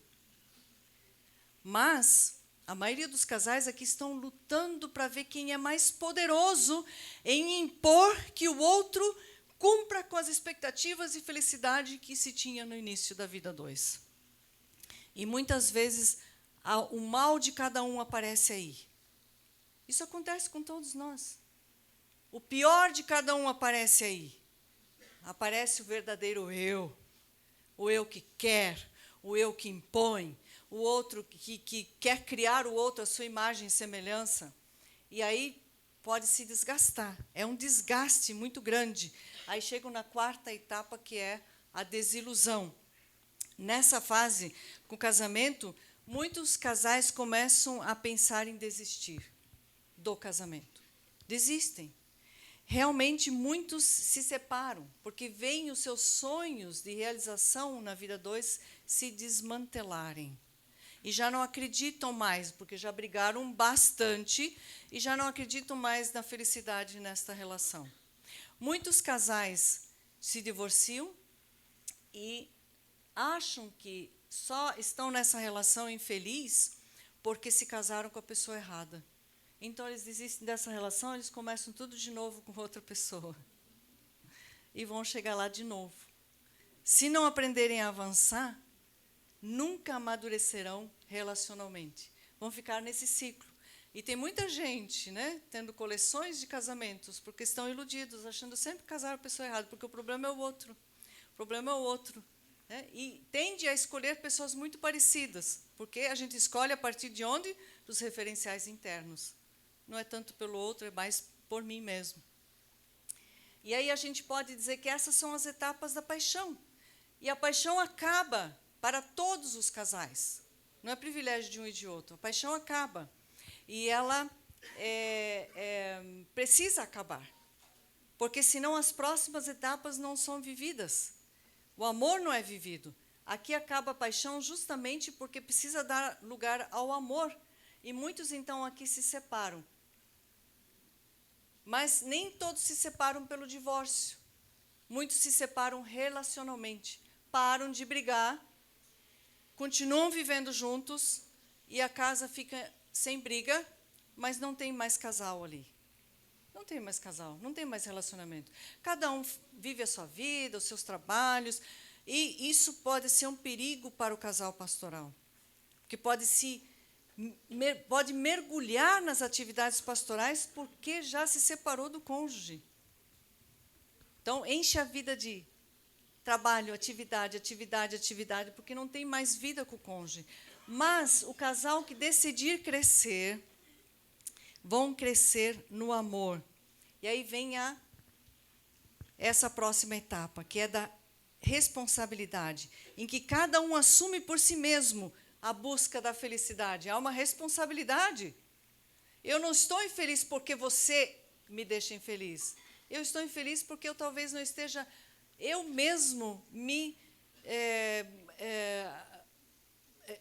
Mas a maioria dos casais aqui estão lutando para ver quem é mais poderoso em impor que o outro cumpra com as expectativas e felicidade que se tinha no início da vida dois. E muitas vezes o mal de cada um aparece aí. Isso acontece com todos nós. O pior de cada um aparece aí. Aparece o verdadeiro eu. O eu que quer, o eu que impõe, o outro que quer criar o outro à sua imagem e semelhança. E aí pode se desgastar. É um desgaste muito grande. Aí chegam na quarta etapa, que é a desilusão. Nessa fase, com o casamento, muitos casais começam a pensar em desistir do casamento. Desistem. Realmente, muitos se separam, porque veem os seus sonhos de realização na vida dois se desmantelarem. E já não acreditam mais, porque já brigaram bastante, e já não acreditam mais na felicidade nesta relação. Muitos casais se divorciam e acham que só estão nessa relação infeliz porque se casaram com a pessoa errada. Então, eles desistem dessa relação, eles começam tudo de novo com outra pessoa. e vão chegar lá de novo. Se não aprenderem a avançar, nunca amadurecerão relacionalmente. Vão ficar nesse ciclo. E tem muita gente, né, tendo coleções de casamentos, porque estão iludidos, achando sempre que casaram a pessoa errada, porque o problema é o outro. O problema é o outro. Né? E tende a escolher pessoas muito parecidas, porque a gente escolhe a partir de onde? Dos referenciais internos. Não é tanto pelo outro, é mais por mim mesmo. E aí a gente pode dizer que essas são as etapas da paixão. E a paixão acaba para todos os casais. Não é privilégio de um e de outro. A paixão acaba. E ela precisa acabar. Porque senão as próximas etapas não são vividas. O amor não é vivido. Aqui acaba a paixão justamente porque precisa dar lugar ao amor. E muitos, então, aqui se separam. Mas nem todos se separam pelo divórcio. Muitos se separam relacionalmente. Param de brigar, continuam vivendo juntos e a casa fica sem briga, mas não tem mais casal ali. Não tem mais casal, não tem mais relacionamento. Cada um vive a sua vida, os seus trabalhos, e isso pode ser um perigo para o casal pastoral, porque pode mergulhar nas atividades pastorais porque já se separou do cônjuge. Então, enche a vida de trabalho, atividade, porque não tem mais vida com o cônjuge. Mas o casal que decidir crescer, vão crescer no amor. E aí vem essa próxima etapa, que é da responsabilidade, em que cada um assume por si mesmo a busca da felicidade. Há uma responsabilidade. Eu não estou infeliz porque você me deixa infeliz. Eu estou infeliz porque eu talvez não esteja, eu mesmo me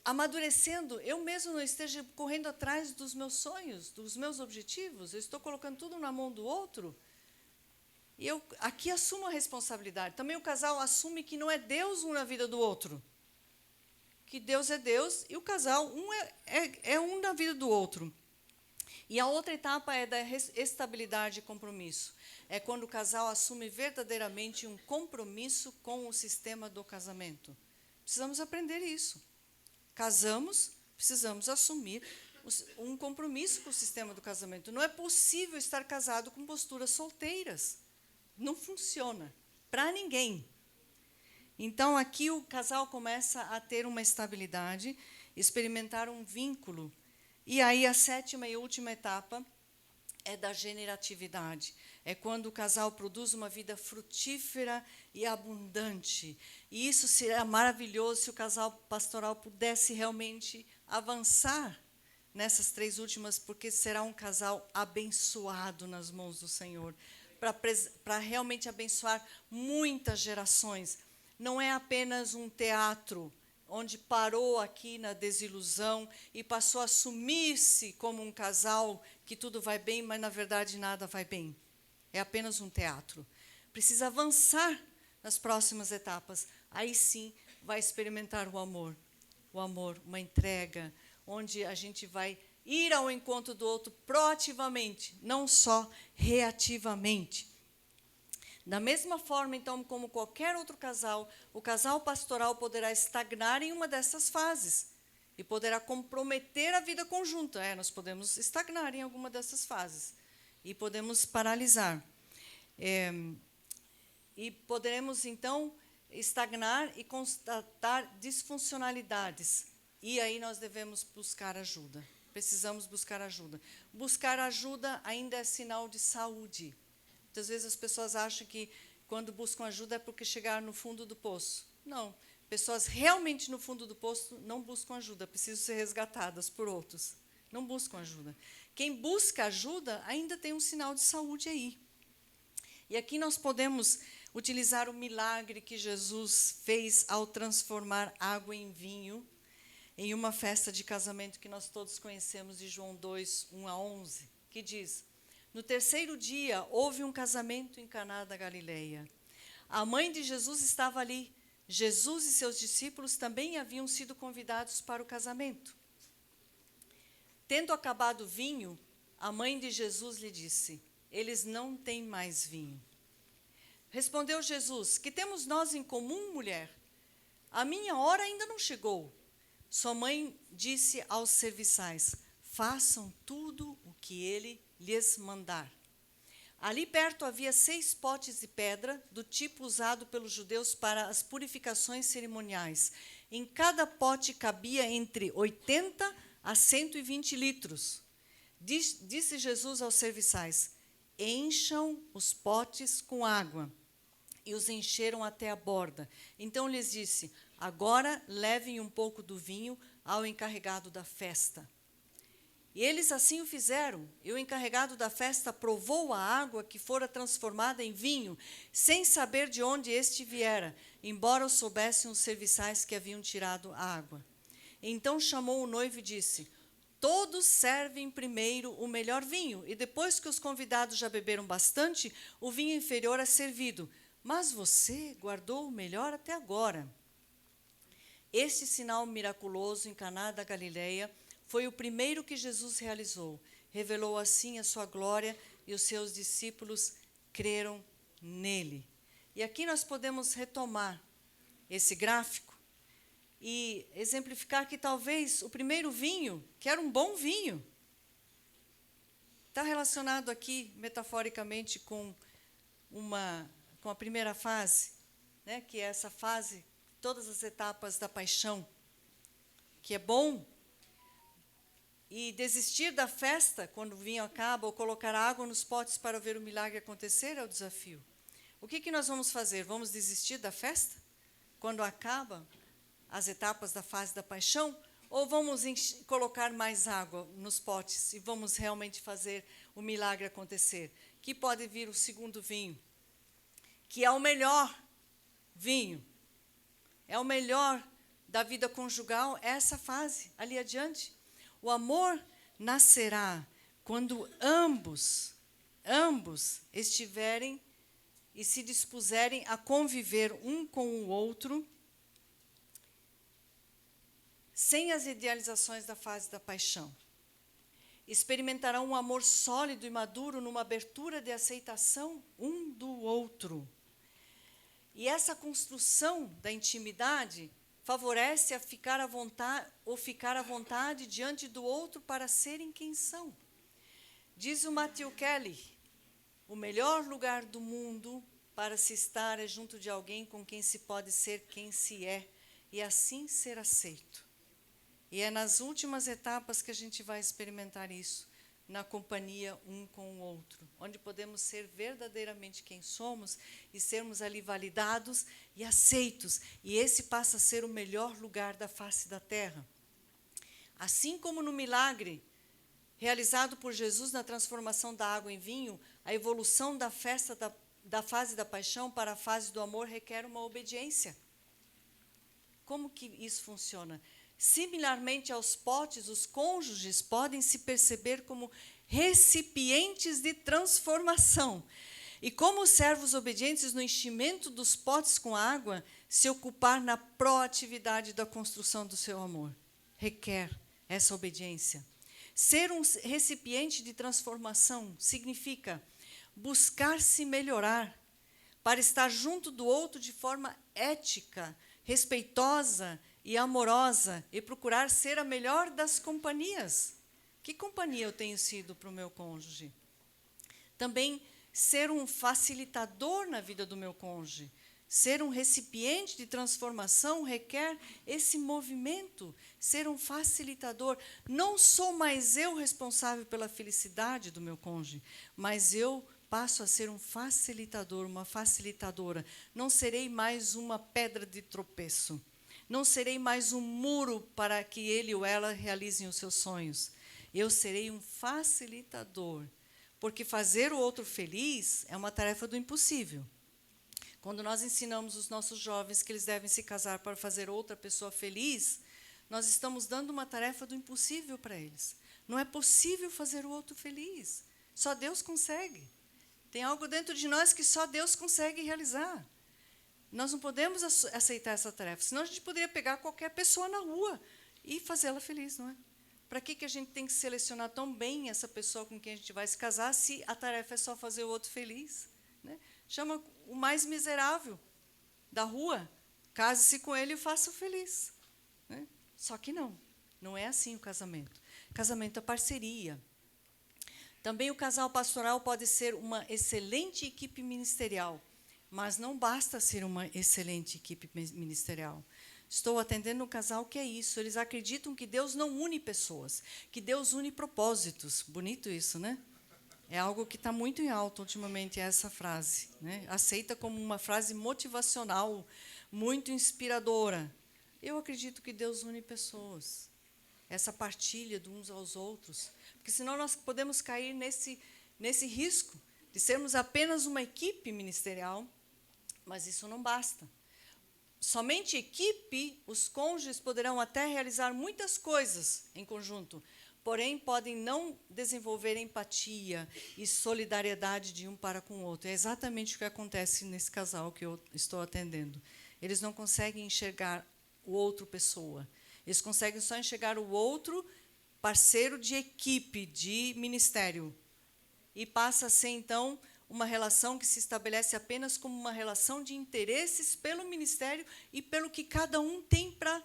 amadurecendo, eu mesmo não esteja correndo atrás dos meus sonhos, dos meus objetivos. Eu estou colocando tudo na mão do outro. E eu aqui assumo a responsabilidade. Também o casal assume que não é Deus um na vida do outro. Que Deus é Deus e o casal é um na vida do outro. E a outra etapa é da estabilidade e compromisso. É quando o casal assume verdadeiramente um compromisso com o sistema do casamento. Precisamos aprender isso. Casamos, precisamos assumir um compromisso com o sistema do casamento. Não é possível estar casado com posturas solteiras. Não funciona para ninguém. Então, aqui o casal começa a ter uma estabilidade, experimentar um vínculo. E aí, a sétima e última etapa é da generatividade. É quando o casal produz uma vida frutífera e abundante. E isso seria maravilhoso se o casal pastoral pudesse realmente avançar nessas três últimas, porque será um casal abençoado nas mãos do Senhor, para realmente abençoar muitas gerações. Não é apenas um teatro onde parou aqui na desilusão e passou a assumir-se como um casal que tudo vai bem, mas, na verdade, nada vai bem. É apenas um teatro. Precisa avançar nas próximas etapas. Aí, sim, vai experimentar o amor. O amor, uma entrega, onde a gente vai ir ao encontro do outro proativamente, não só reativamente. Da mesma forma, então, como qualquer outro casal, o casal pastoral poderá estagnar em uma dessas fases e poderá comprometer a vida conjunta. Nós podemos estagnar em alguma dessas fases e podemos paralisar. E poderemos, então, estagnar e constatar disfuncionalidades. E aí nós devemos buscar ajuda. Precisamos buscar ajuda. Buscar ajuda ainda é sinal de saúde. Muitas vezes as pessoas acham que quando buscam ajuda é porque chegaram no fundo do poço. Não, pessoas realmente no fundo do poço não buscam ajuda, precisam ser resgatadas por outros. Não buscam ajuda. Quem busca ajuda ainda tem um sinal de saúde aí. E aqui nós podemos utilizar o milagre que Jesus fez ao transformar água em vinho, em uma festa de casamento que nós todos conhecemos, de João 2, 1-11, que diz: no terceiro dia, houve um casamento em Caná da Galileia. A mãe de Jesus estava ali. Jesus e seus discípulos também haviam sido convidados para o casamento. Tendo acabado o vinho, a mãe de Jesus lhe disse: eles não têm mais vinho. Respondeu Jesus: que temos nós em comum, mulher? A minha hora ainda não chegou. Sua mãe disse aos serviçais: façam tudo o que ele lhes mandar. Ali perto havia 6 potes de pedra, do tipo usado pelos judeus para as purificações cerimoniais. Em cada pote cabia entre 80 a 120 litros. Disse Jesus aos serviçais: encham os potes com água. E os encheram até a borda. Então lhes disse: agora levem um pouco do vinho ao encarregado da festa. E eles assim o fizeram, e o encarregado da festa provou a água que fora transformada em vinho, sem saber de onde este viera, embora o soubessem os serviçais que haviam tirado a água. Então chamou o noivo e disse: todos servem primeiro o melhor vinho, e depois que os convidados já beberam bastante, o vinho inferior é servido. Mas você guardou o melhor até agora. Este sinal miraculoso em Caná da Galileia foi o primeiro que Jesus realizou. Revelou assim a sua glória e os seus discípulos creram nele. E aqui nós podemos retomar esse gráfico e exemplificar que talvez o primeiro vinho, que era um bom vinho, está relacionado aqui metaforicamente com a primeira fase, né, que é essa fase, todas as etapas da paixão, que é bom. E desistir da festa, quando o vinho acaba, ou colocar água nos potes para ver o milagre acontecer, é o desafio. O que nós vamos fazer? Vamos desistir da festa, quando acaba as etapas da fase da paixão? Ou vamos colocar mais água nos potes e vamos realmente fazer o milagre acontecer? Que pode vir o segundo vinho, que é o melhor vinho, é o melhor da vida conjugal, essa fase, ali adiante. O amor nascerá quando ambos estiverem e se dispuserem a conviver um com o outro, sem as idealizações da fase da paixão. Experimentarão um amor sólido e maduro numa abertura de aceitação um do outro. E essa construção da intimidade favorece a ficar à vontade diante do outro para serem quem são. Diz o Matthew Kelly: o melhor lugar do mundo para se estar é junto de alguém com quem se pode ser quem se é e assim ser aceito. E é nas últimas etapas que a gente vai experimentar isso, na companhia um com o outro, onde podemos ser verdadeiramente quem somos e sermos ali validados e aceitos. E esse passa a ser o melhor lugar da face da terra. Assim como no milagre realizado por Jesus na transformação da água em vinho, a evolução da festa da fase da paixão para a fase do amor requer uma obediência. Como que isso funciona? Similarmente aos potes, os cônjuges podem se perceber como recipientes de transformação. E como servos obedientes no enchimento dos potes com água, se ocupar na proatividade da construção do seu amor. Requer essa obediência. Ser um recipiente de transformação significa buscar se melhorar, para estar junto do outro de forma ética, respeitosa e amorosa, e procurar ser a melhor das companhias. Que companhia eu tenho sido para o meu cônjuge? Também ser um facilitador na vida do meu cônjuge. Ser um recipiente de transformação requer esse movimento, ser um facilitador. Não sou mais eu responsável pela felicidade do meu cônjuge, mas eu passo a ser um facilitador, uma facilitadora. Não serei mais uma pedra de tropeço. Não serei mais um muro para que ele ou ela realizem os seus sonhos. Eu serei um facilitador, porque fazer o outro feliz é uma tarefa do impossível. Quando nós ensinamos os nossos jovens que eles devem se casar para fazer outra pessoa feliz, nós estamos dando uma tarefa do impossível para eles. Não é possível fazer o outro feliz. Só Deus consegue. Tem algo dentro de nós que só Deus consegue realizar. Nós não podemos aceitar essa tarefa, senão a gente poderia pegar qualquer pessoa na rua e fazê-la feliz, não é? Para que a gente tem que selecionar tão bem essa pessoa com quem a gente vai se casar, se a tarefa é só fazer o outro feliz? Né? chama o mais miserável da rua, case-se com ele e faça-o feliz. Né? Só que não é assim o casamento. Casamento é parceria. Também o casal pastoral pode ser uma excelente equipe ministerial, mas não basta ser uma excelente equipe ministerial. Estou atendendo um casal que é isso. Eles acreditam que Deus não une pessoas, que Deus une propósitos. Bonito isso, né? É algo que está muito em alta ultimamente, essa frase. Né? Aceita como uma frase motivacional, muito inspiradora. Eu acredito que Deus une pessoas. Essa partilha de uns aos outros. Porque senão nós podemos cair nesse risco de sermos apenas uma equipe ministerial, mas isso não basta. Somente equipe, os cônjuges poderão até realizar muitas coisas em conjunto, porém podem não desenvolver empatia e solidariedade de um para com o outro. É exatamente o que acontece nesse casal que eu estou atendendo. Eles não conseguem enxergar o outro pessoa. Eles conseguem só enxergar o outro parceiro de equipe, de ministério. E passa a ser, então, uma relação que se estabelece apenas como uma relação de interesses pelo ministério e pelo que cada um tem para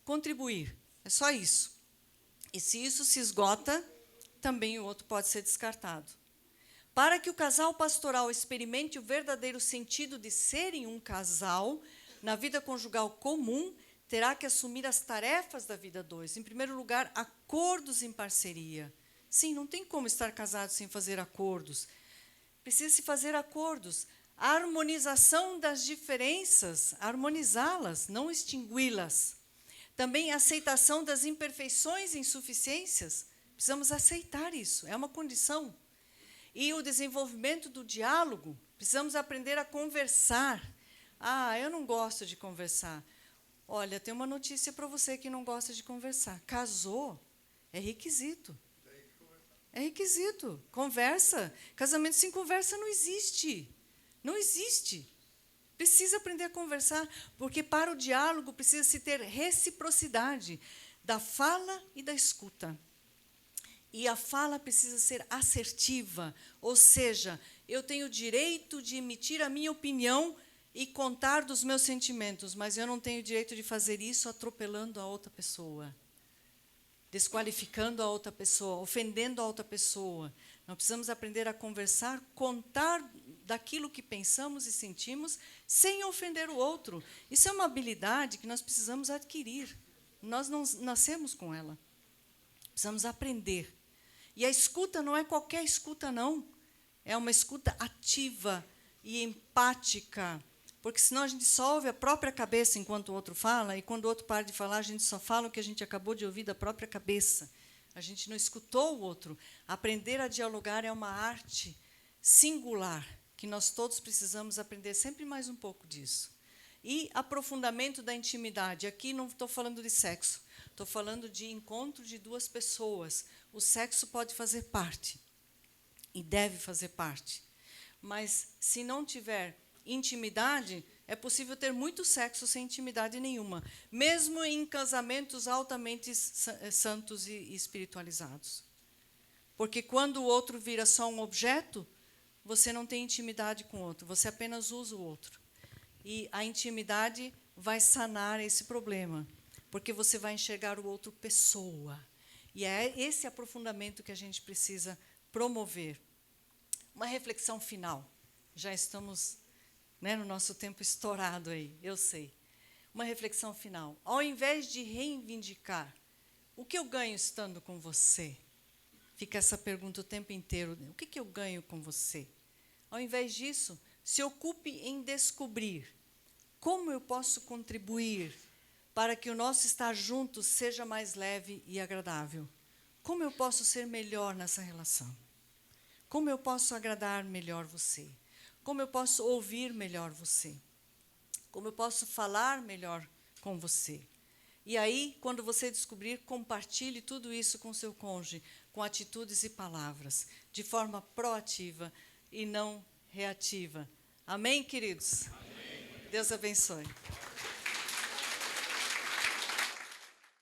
contribuir. É só isso. E se isso se esgota, também o outro pode ser descartado. Para que o casal pastoral experimente o verdadeiro sentido de serem um casal, na vida conjugal comum, terá que assumir as tarefas da vida a dois. Em primeiro lugar, acordos em parceria. Sim, não tem como estar casado sem fazer acordos. Precisa-se fazer acordos. A harmonização das diferenças, harmonizá-las, não extingui-las. Também a aceitação das imperfeições e insuficiências. Precisamos aceitar isso, é uma condição. E o desenvolvimento do diálogo. Precisamos aprender a conversar. Eu não gosto de conversar. Olha, tem uma notícia para você que não gosta de conversar. Casou, é requisito. É requisito. Conversa. Casamento sem conversa não existe. Não existe. Precisa aprender a conversar, porque para o diálogo precisa-se ter reciprocidade da fala e da escuta. E a fala precisa ser assertiva, ou seja, eu tenho o direito de emitir a minha opinião e contar dos meus sentimentos, mas eu não tenho o direito de fazer isso atropelando a outra pessoa, desqualificando a outra pessoa, ofendendo a outra pessoa. Nós precisamos aprender a conversar, contar daquilo que pensamos e sentimos, sem ofender o outro. Isso é uma habilidade que nós precisamos adquirir. Nós não nascemos com ela. Precisamos aprender. E a escuta não é qualquer escuta, não. É uma escuta ativa e empática. Porque senão a gente só ouve a própria cabeça enquanto o outro fala, e quando o outro para de falar, a gente só fala o que a gente acabou de ouvir da própria cabeça. A gente não escutou o outro. Aprender a dialogar é uma arte singular, que nós todos precisamos aprender sempre mais um pouco disso. E aprofundamento da intimidade. Aqui não estou falando de sexo, estou falando de encontro de duas pessoas. O sexo pode fazer parte, e deve fazer parte. Mas, se não tiver intimidade, é possível ter muito sexo sem intimidade nenhuma, mesmo em casamentos altamente santos e espiritualizados. Porque quando o outro vira só um objeto, você não tem intimidade com o outro, você apenas usa o outro. E a intimidade vai sanar esse problema, porque você vai enxergar o outro pessoa. E é esse aprofundamento que a gente precisa promover. Uma reflexão final. Já estamos no nosso tempo estourado aí, eu sei. Uma reflexão final. Ao invés de reivindicar, o que eu ganho estando com você? Fica essa pergunta o tempo inteiro. O que eu ganho com você? Ao invés disso, se ocupe em descobrir como eu posso contribuir para que o nosso estar juntos seja mais leve e agradável. Como eu posso ser melhor nessa relação? Como eu posso agradar melhor você? Como eu posso ouvir melhor você? Como eu posso falar melhor com você? E aí, quando você descobrir, compartilhe tudo isso com seu cônjuge, com atitudes e palavras, de forma proativa e não reativa. Amém, queridos? Amém. Deus abençoe.